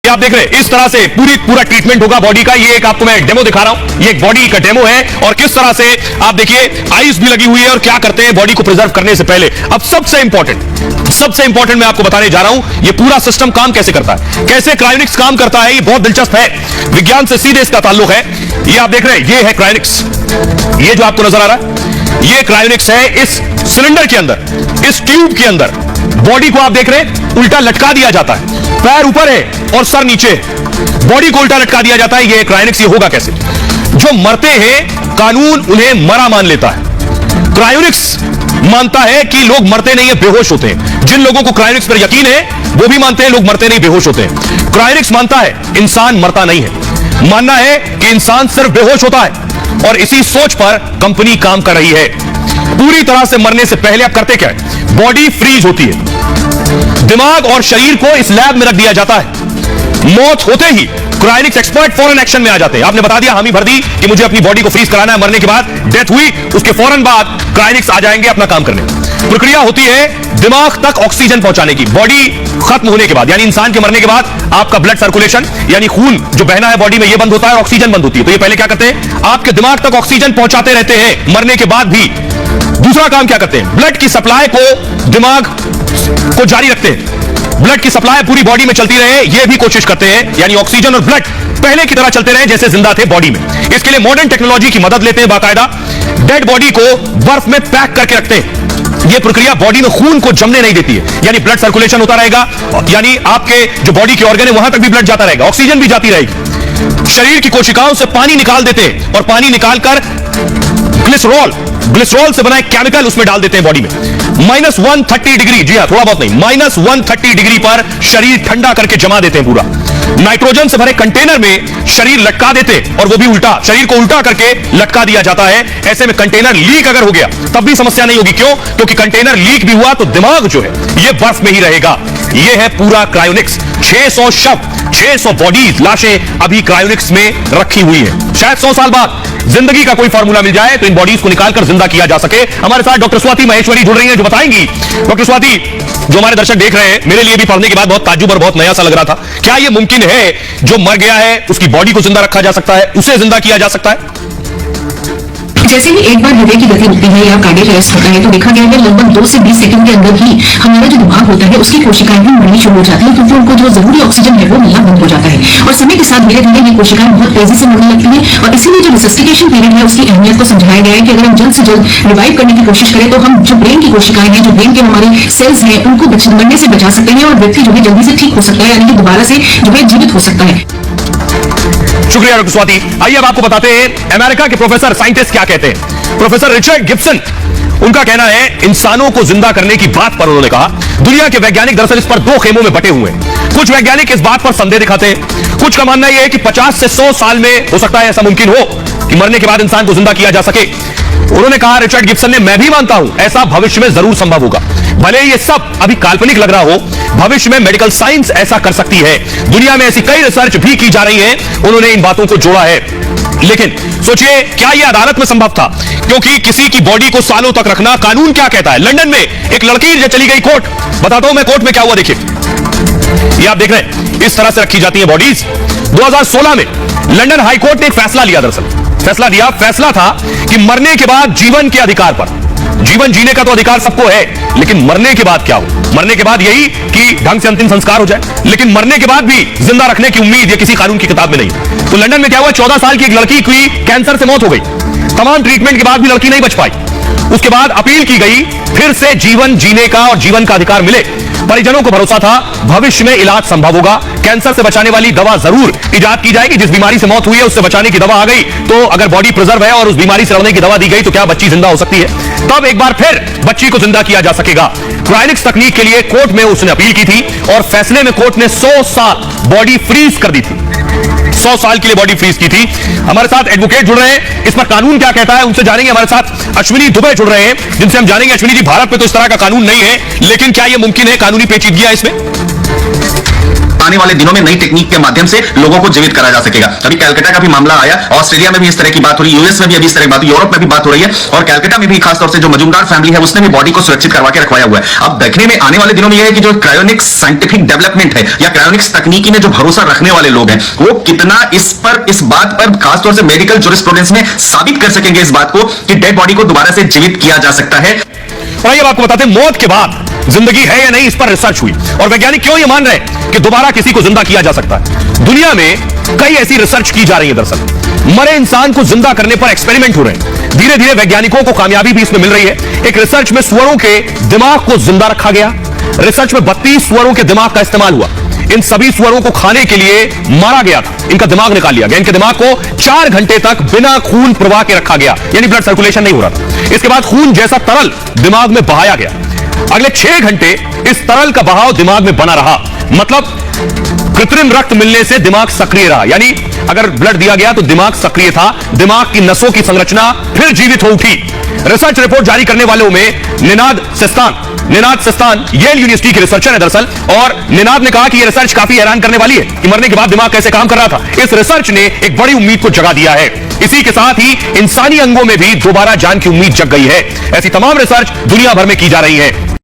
आप देख रहे हैं इस तरह से पूरा ट्रीटमेंट होगा बॉडी का। ये एक आपको मैं डेमो दिखा रहा हूं, ये एक बॉडी का डेमो है और किस तरह से आप देखिए आइस भी लगी हुई है और क्या करते हैं बॉडी को प्रिजर्व करने से पहले। अब सबसे इंपॉर्टेंट मैं आपको बताने जा रहा हूं, ये पूरा सिस्टम काम कैसे करता है, कैसे क्रायोनिक्स काम करता है। ये बहुत दिलचस्प है, विज्ञान से सीधे इसका ताल्लुक है। ये आप देख रहे हैं, ये है क्रायोनिक्स, ये जो आपको नजर आ रहा है ये क्रायोनिक्स है। इस सिलेंडर के अंदर, इस ट्यूब के अंदर बॉडी को आप देख रहे हैं उल्टा लटका दिया जाता है, पैर ऊपर है और सर नीचे है, बॉडी को उल्टा लटका दिया जाता है। ये क्रायोनिक्स ये होगा कैसे? जो मरते हैं कानून उन्हें मरा मान लेता है, क्रायोनिक्स मानता है कि लोग मरते नहीं है, बेहोश होते हैं। जिन लोगों को क्रायोनिक्स पर यकीन है वो भी मानते हैं लोग मरते नहीं, बेहोश होते हैं। क्रायोनिक्स मानता है इंसान मरता नहीं है, मानना है कि इंसान सिर्फ बेहोश होता है और इसी सोच पर कंपनी काम कर रही है। पूरी तरह से मरने से पहले आप करते क्या है? बॉडी फ्रीज होती है, दिमाग और शरीर को इस लैब में रख दिया जाता है। मौत होते ही क्रायोनिक्स एक्सपर्ट फौरन एक्शन में आ जाते हैं। आपने बता दिया, हामी भर दी कि मुझे अपनी बॉडी को फ्रीज कराना है, मरने के बाद डेथ हुई, उसके फौरन बाद क्रायोनिक्स आ जाएंगे अपना काम करने। प्रक्रिया होती है दिमाग तक ऑक्सीजन पहुंचाने की। बॉडी खत्म होने के बाद, यानी इंसान के मरने के बाद आपका ब्लड सर्कुलेशन यानी खून जो बहना है बॉडी में, ये बंद होता है और ऑक्सीजन बंद होती है। तो ये पहले क्या करते हैं? आपके दिमाग तक ऑक्सीजन पहुंचाते रहते हैं मरने के बाद भी। दूसरा काम क्या करते हैं? ब्लड की सप्लाई को दिमाग को जारी रखते हैं, ब्लड की सप्लाई पूरी बॉडी में चलती रहे, ये भी कोशिश करते हैं, यानी ऑक्सीजन और ब्लड पहले की तरह चलते रहे जैसे जिंदा थे बॉडी में। इसके लिए मॉडर्न टेक्नोलॉजी की मदद लेते हैं, बाकायदा डेड बॉडी को बर्फ में पैक करके रखते हैं। यह प्रक्रिया बॉडी में खून को जमने नहीं देती है, यानी ब्लड सर्कुलेशन होता रहेगा, यानी आपके जो बॉडी के ऑर्गन है वहां तक भी ब्लड जाता रहेगा, ऑक्सीजन भी जाती रहेगी। शरीर की कोशिकाओं से पानी निकाल देते हैं और पानी निकालकर ग्लिसरॉल से बना एक केमिकल उसमें डाल देते हैं बॉडी में। -130 डिग्री, जी हां, थोड़ा बहुत नहीं, -130 डिग्री पर शरीर ठंडा करके जमा देते हैं। पूरा नाइट्रोजन से भरे कंटेनर में शरीर लटका देते और वो भी उल्टा, शरीर को उल्टा करके लटका दिया जाता है। ऐसे में कंटेनर लीक अगर हो गया तब भी समस्या नहीं होगी। क्यों? क्योंकि कंटेनर लीक भी हुआ तो दिमाग जो है ये बर्फ में ही रहेगा। ये है पूरा क्रायोनिक्स। 600 शव, 600 बॉडीज, लाशें अभी क्रायोनिक्स में रखी हुई है। शायद 100 साल बाद जिंदगी का कोई फार्मूला मिल जाए तो इन बॉडीज को निकालकर जिंदा किया जा सके। हमारे साथ डॉक्टर स्वाति महेश्वरी जुड़ रही हैं जो बताएंगी। डॉक्टर स्वाति, जो हमारे दर्शक देख रहे हैं, मेरे लिए भी पढ़ने के बाद बहुत ताज्जुब और बहुत नया सा लग रहा था, क्या यह मुमकिन है जो मर गया है उसकी बॉडी को जिंदा रखा जा सकता है, उसे जिंदा किया जा सकता है? जैसे ही एक बार हृदय की गति रुकती है या कार्डियक अरेस्ट होता है तो देखा गया है लगभग 2 से 20 सेकंड के अंदर ही हमारा जो दिमाग होता है उसकी कोशिकाएं भी मरनी शुरू हो जाती है, क्योंकि उनको जो जरूरी ऑक्सीजन है वो मिलना बंद हो जाता है और समय के साथ धीरे धीरे ये कोशिकाएं बहुत तेजी से मरने लगती है। और इसीलिए जो रिसस्टिकेशन पीरियड है उसकी अहमियत को समझाया गया है कि अगर हम जल्द से जल्द रिवाइव करने की कोशिश करें तो हम जो ब्रेन की कोशिकाएं हैं, जो ब्रेन के हमारे सेल्स हैं, उनको मरने से बचा सकते हैं और व्यक्ति जो है जल्दी से ठीक हो सकता है, यानी कि दोबारा से जो है जीवित हो सकता है। शुक्रिया डॉक्टर स्वाति। आइए अब आपको बताते हैं अमेरिका के प्रोफेसर साइंटिस्ट क्या कहते हैं। प्रोफेसर रिचर्ड गिब्सन, उनका कहना है इंसानों को जिंदा करने की बात पर उन्होंने कहा दुनिया के वैज्ञानिक दरअसल इस पर 2 खेमों में बटे हुए हैं। कुछ वैज्ञानिक इस बात पर संदेह दिखाते हैं, कुछ का मानना यह है कि 50 से 100 साल में हो सकता है ऐसा मुमकिन हो कि मरने के बाद इंसान को जिंदा किया जा सके। उन्होंने कहा, रिचर्ड गिब्सन ने, मैं भी मानता हूं ऐसा भविष्य में जरूर संभव होगा। भले ये सब अभी काल्पनिक लग रहा हो, भविष्य में मेडिकल साइंस ऐसा कर सकती है। दुनिया में ऐसी कई रिसर्च भी की जा रही है। उन्होंने इन बातों को जोड़ा है, लेकिन सोचिए क्या यह अदालत में संभव था? क्योंकि किसी की बॉडी को सालों तक रखना, कानून क्या कहता है? लंदन में एक लड़की जो चली गई कोर्ट, बताता हूं मैं कोर्ट में क्या हुआ, देखिए। ये आप देख रहे हैं इस तरह से रखी जाती है बॉडीज। 2016 में लंदन हाई कोर्ट ने एक फैसला लिया, दरअसल फैसला था कि मरने के बाद जीवन के अधिकार पर, जीवन जीने का तो अधिकार सबको है, लेकिन मरने के बाद क्या हो? मरने के बाद यही कि ढंग से अंतिम संस्कार हो जाए, लेकिन मरने के बाद भी जिंदा रखने की उम्मीद ये किसी कानून की किताब में नहीं। तो लंदन में क्या हुआ, 14 साल की एक लड़की की कैंसर से मौत हो गई। तमाम ट्रीटमेंट के बाद भी लड़की नहीं बच पाई। उसके बाद अपील की गई, फिर से जीवन जीने का और जीवन का अधिकार मिले। परिजनों को भरोसा था भविष्य में इलाज संभव होगा, कैंसर से बचाने वाली दवा जरूर इजाद की जाएगी। जिस बीमारी से मौत हुई है उससे बचाने की दवा आ गई, तो अगर बॉडी प्रिजर्व है और उस बीमारी से लड़ने की दवा दी गई तो क्या बच्ची जिंदा हो सकती है? तब एक बार फिर बच्ची को जिंदा किया जा सकेगा। क्रायोनिक्स तकनीक के लिए कोर्ट में उसने अपील की थी और फैसले में कोर्ट ने 100 साल बॉडी फ्रीज कर दी थी, 100 साल के लिए बॉडी फ्रीज की थी। हमारे साथ एडवोकेट जुड़ रहे हैं, इस पर कानून क्या कहता है उनसे जानेंगे। हमारे साथ अश्विनी दुबे जुड़ रहे हैं, जिनसे हम जानेंगे। अश्विनी जी, भारत में तो इस तरह का कानून नहीं है, लेकिन क्या यह मुमकिन है? कानूनी पेचीदगियां इसमें? आने वाले दिनों में नई टेक्निक के माध्यम से लोगों को जीवित करा जा सकेगा। अभी कलकत्ता का भी मामला आया, ऑस्ट्रेलिया में भी इस तरह की बात हो रही है, यूएस में भी अभी इस तरह की बात, यूरोप में भी बात हो रही है, और कलकत्ता में भी खासतौर से जो मजूमदार फैमिली है उसने भी बॉडी को सुरक्षित करवा के रखवाया हुआ है। अब देखने में आने वाले दिनों में यह है कि जो क्रायोनिक्स साइंटिफिक डेवलपमेंट है या क्रायोनिक्स तकनीकी में जो भरोसा रखने वाले लोग हैं वो कितना इस बात पर खासतौर से मेडिकल जूरिस्प्रूडेंस में साबित कर सकेंगे इस बात को कि डेड बॉडी को दोबारा से जीवित किया जा सकता है। और आइए आपको बताते हैं मौत के बाद जिंदगी है या नहीं, इस पर रिसर्च हुई और वैज्ञानिक क्यों ये मान रहे हैं कि दोबारा किसी को जिंदा किया जा सकता है। दुनिया में कई ऐसी रिसर्च की जा रही है। दरअसल मरे इंसान को जिंदा करने पर एक्सपेरिमेंट हो रहे हैं। धीरे धीरे वैज्ञानिकों को कामयाबी भी इसमें मिल रही है। एक रिसर्च में सुअरों के दिमाग को जिंदा रखा गया। रिसर्च में 32 सुअरों के दिमाग का इस्तेमाल हुआ। इन सभी सुअरों को खाने के लिए मारा गया था। इनका दिमाग निकाल लिया गया। इनके दिमाग को 4 घंटे तक बिना खून प्रवाह के रखा गया, यानी ब्लड सर्कुलेशन नहीं हो रहा था। इसके बाद खून जैसा तरल दिमाग में बहाया गया। अगले 6 घंटे इस तरल का बहाव दिमाग में बना रहा। मतलब कृत्रिम रक्त मिलने से दिमाग सक्रिय रहा, यानी अगर ब्लड दिया गया तो दिमाग सक्रिय था। दिमाग की नसों की संरचना फिर जीवित हो उठी। रिसर्च रिपोर्ट जारी करने वालों में निनाद सेस्तान येल यूनिवर्सिटी के रिसर्चर है दरअसल, और निनाद ने कहा कि यह रिसर्च काफी हैरान करने वाली है कि मरने के बाद दिमाग कैसे काम कर रहा था। इस रिसर्च ने एक बड़ी उम्मीद को जगा दिया है। इसी के साथ ही इंसानी अंगों में भी दोबारा जान की उम्मीद जग गई है। ऐसी तमाम रिसर्च दुनिया भर में की जा रही है।